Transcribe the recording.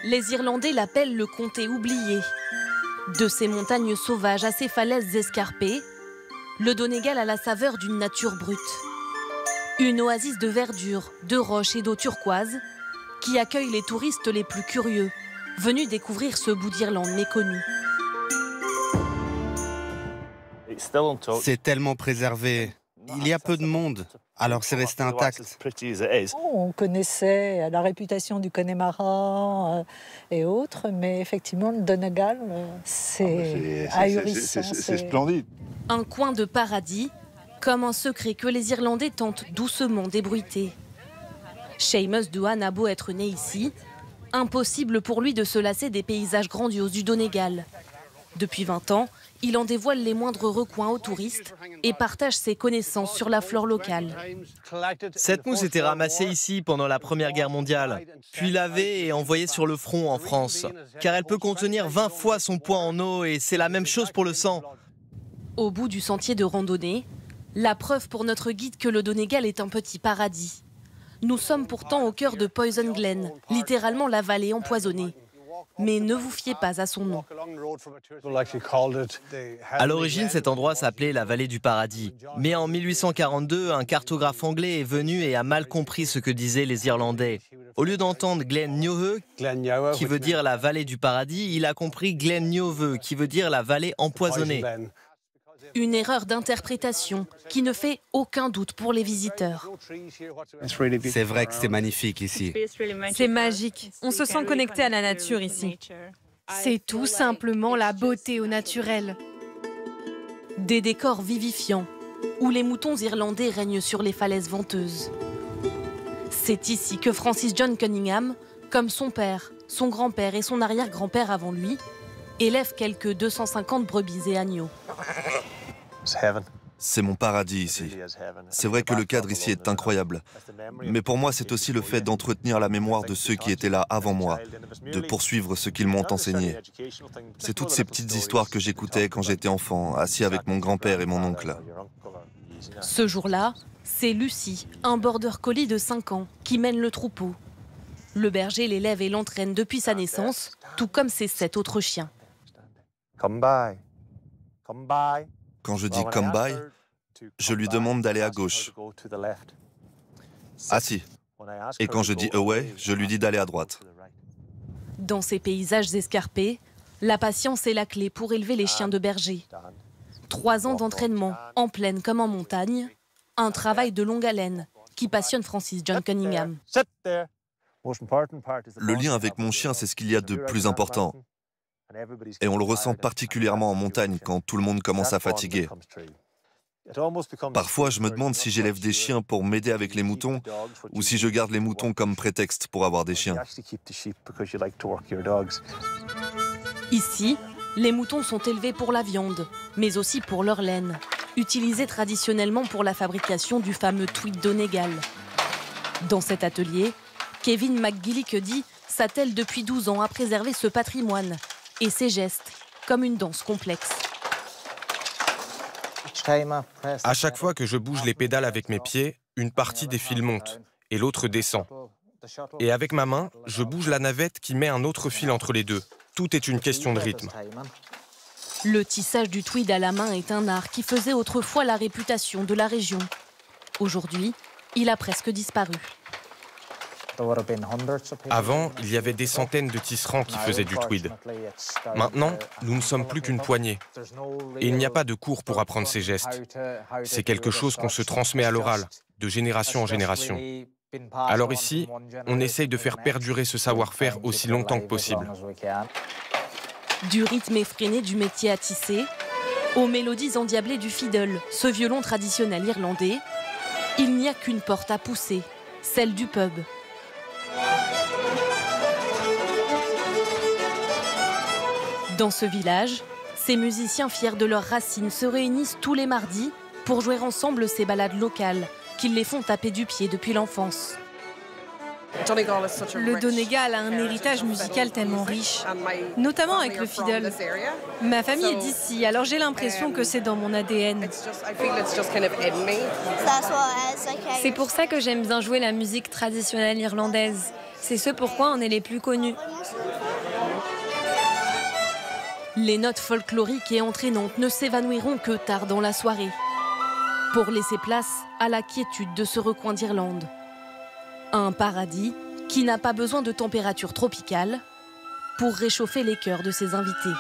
Les Irlandais l'appellent le comté oublié. De ses montagnes sauvages à ses falaises escarpées, le Donegal a la saveur d'une nature brute. Une oasis de verdure, de roches et d'eau turquoise qui accueille les touristes les plus curieux, venus découvrir ce bout d'Irlande méconnu. C'est tellement préservé. Il y a peu de monde, alors c'est resté intact. On connaissait la réputation du Connemara et autres, mais effectivement, le Donegal, c'est ahurissant. C'est splendide. Un coin de paradis, comme un secret que les Irlandais tentent doucement d'ébruiter. Seamus Doohan a beau être né ici, impossible pour lui de se lasser des paysages grandioses du Donegal. Depuis 20 ans, il en dévoile les moindres recoins aux touristes et partage ses connaissances sur la flore locale. Cette mousse était ramassée ici pendant la Première Guerre mondiale, puis lavée et envoyée sur le front en France, car elle peut contenir 20 fois son poids en eau et c'est la même chose pour le sang. Au bout du sentier de randonnée, la preuve pour notre guide que le Donegal est un petit paradis. Nous sommes pourtant au cœur de Poison Glen, littéralement la vallée empoisonnée. Mais ne vous fiez pas à son nom. À l'origine, cet endroit s'appelait la vallée du paradis. Mais en 1842, un cartographe anglais est venu et a mal compris ce que disaient les Irlandais. Au lieu d'entendre Glen Neohe, qui veut dire la vallée du paradis, il a compris Glen Neohe, qui veut dire la vallée empoisonnée. Une erreur d'interprétation qui ne fait aucun doute pour les visiteurs. C'est vrai que c'est magnifique ici. C'est magique. On se sent connecté à la nature ici. C'est tout simplement la beauté au naturel. Des décors vivifiants, où les moutons irlandais règnent sur les falaises venteuses. C'est ici que Francis John Cunningham, comme son père, son grand-père et son arrière-grand-père avant lui, élève quelques 250 brebis et agneaux. C'est mon paradis ici. C'est vrai que le cadre ici est incroyable. Mais pour moi, c'est aussi le fait d'entretenir la mémoire de ceux qui étaient là avant moi, de poursuivre ce qu'ils m'ont enseigné. C'est toutes ces petites histoires que j'écoutais quand j'étais enfant, assis avec mon grand-père et mon oncle. Ce jour-là, c'est Lucie, un border collie de 5 ans, qui mène le troupeau. Le berger l'élève et l'entraîne depuis sa naissance, tout comme ses 7 autres chiens. Quand je dis « come by », je lui demande d'aller à gauche. Assis. Et quand je dis « away », je lui dis d'aller à droite. Dans ces paysages escarpés, la patience est la clé pour élever les chiens de berger. 3 ans d'entraînement, en plaine comme en montagne, un travail de longue haleine qui passionne Francis John Cunningham. Le lien avec mon chien, c'est ce qu'il y a de plus important. Et on le ressent particulièrement en montagne quand tout le monde commence à fatiguer. Parfois, je me demande si j'élève des chiens pour m'aider avec les moutons ou si je garde les moutons comme prétexte pour avoir des chiens. Ici, les moutons sont élevés pour la viande, mais aussi pour leur laine, utilisée traditionnellement pour la fabrication du fameux tweed Donegal. Dans cet atelier, Kevin McGillicuddy s'attelle depuis 12 ans à préserver ce patrimoine et ses gestes, comme une danse complexe. À chaque fois que je bouge les pédales avec mes pieds, une partie des fils monte et l'autre descend. Et avec ma main, je bouge la navette qui met un autre fil entre les deux. Tout est une question de rythme. Le tissage du tweed à la main est un art qui faisait autrefois la réputation de la région. Aujourd'hui, il a presque disparu. Avant, il y avait des centaines de tisserands qui faisaient du tweed. Maintenant, nous ne sommes plus qu'une poignée. Et il n'y a pas de cours pour apprendre ces gestes. C'est quelque chose qu'on se transmet à l'oral, de génération en génération. Alors ici, on essaye de faire perdurer ce savoir-faire aussi longtemps que possible. Du rythme effréné du métier à tisser, aux mélodies endiablées du fiddle, ce violon traditionnel irlandais, il n'y a qu'une porte à pousser, celle du pub. Dans ce village, ces musiciens fiers de leurs racines se réunissent tous les mardis pour jouer ensemble ces ballades locales qui les font taper du pied depuis l'enfance. Le Donegal a un héritage musical tellement riche, notamment avec le fiddle. Ma famille est d'ici, alors j'ai l'impression que c'est dans mon ADN. C'est pour ça que j'aime bien jouer la musique traditionnelle irlandaise. C'est ce pourquoi on est les plus connus. Les notes folkloriques et entraînantes ne s'évanouiront que tard dans la soirée, pour laisser place à la quiétude de ce recoin d'Irlande. Un paradis qui n'a pas besoin de température tropicale pour réchauffer les cœurs de ses invités.